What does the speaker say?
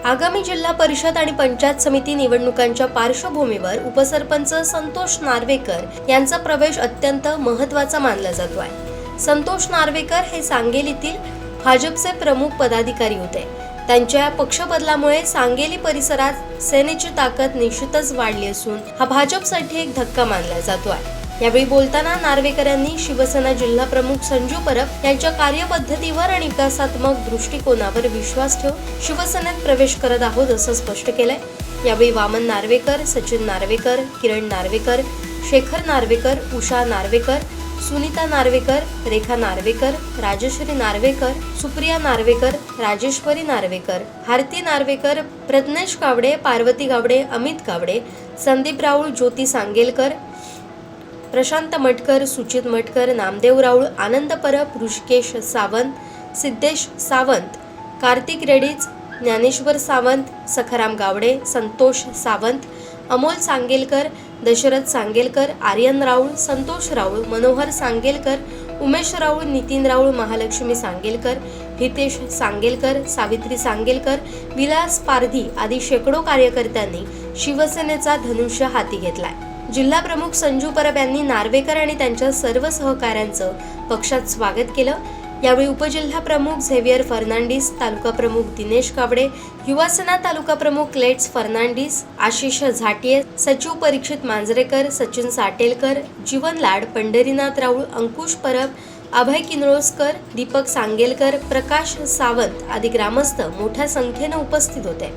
आगामी जिल्हा परिषद आणि पंचायत समिती निवडणुकांच्या पार्श्वभूमीवर उपसरपंच संतोष नार्वेकर यांचा प्रवेश अत्यंत महत्त्वाचा मानला जातो आहे। संतोष नार्वेकर हे सांगलीतील भाजपचे प्रमुख पदाधिकारी होते। त्यांच्या पक्षबदलामुळे सांगली परिसरात सेनेची ताकद निश्चितच वाढली असून हा भाजपसाठी एक धक्का मानला जातो आहे। यावेळी बोलताना नार्वेकर यांनी शिवसेना जिल्हा प्रमुख संजू परब यांच्या कार्यपद्धतीवर आणि विकासात्मक दृष्टिकोनावर विश्वास ठेवून शिवसेनेत प्रवेश करत आहोत असं स्पष्ट केलंय। यावेळी वामन नार्वेकर, सचिन नार्वेकर, किरण नार्वेकर, शेखर नार्वेकर, उषा नार्वेकर, सुनीता नार्वेकर, रेखा नार्वेकर, राजश्री नार्वेकर, सुप्रिया नार्वेकर, राजेश्वरी नार्वेकर, भारती नार्वेकर, प्रज्ञेश गावडे, पार्वती गावडे, अमित गावडे, संदीप राऊळ, ज्योती सांगेलकर, प्रशांत मटकर, सुचित मटकर, नामदेव राऊळ, आनंद परब, ऋषिकेश सावंत, सिद्धेश सावंत, कार्तिक रेडीज, ज्ञानेश्वर सावंत, सखाराम गावडे, संतोष सावंत, अमोल सांगेलकर, दशरथ सांगेलकर, आर्यन राऊळ, संतोष राऊळ, मनोहर सांगेलकर, उमेश राऊळ, नितीन राऊळ, महालक्ष्मी सांगेलकर, हितेश सांगेलकर, सावित्री सांगेलकर, विलास पारधी आदी शेकडो कार्यकर्त्यांनी शिवसेनेचा धनुष्य हाती घेतलाय। जिल्हा प्रमुख संजू परब यांनी नार्वेकर आणि त्यांच्या सर्व सहकाऱ्यांचं पक्षात स्वागत केलं। यावेळी उपजिल्हा प्रमुख झेवियर फर्नांडिस, तालुका प्रमुख दिनेश कावडे, युवासेना तालुका प्रमुख लेट्स फर्नांडिस, आशिष झाटिये, सचिव परीक्षित मांजरेकर, सचिन साटेलकर, जीवन लाड, पंढरीनाथ राऊळ, अंकुश परब, अभय किनरोस्कर, दीपक सांगेलकर, प्रकाश सावंत आदी ग्रामस्थ मोठ्या संख्येने उपस्थित होते।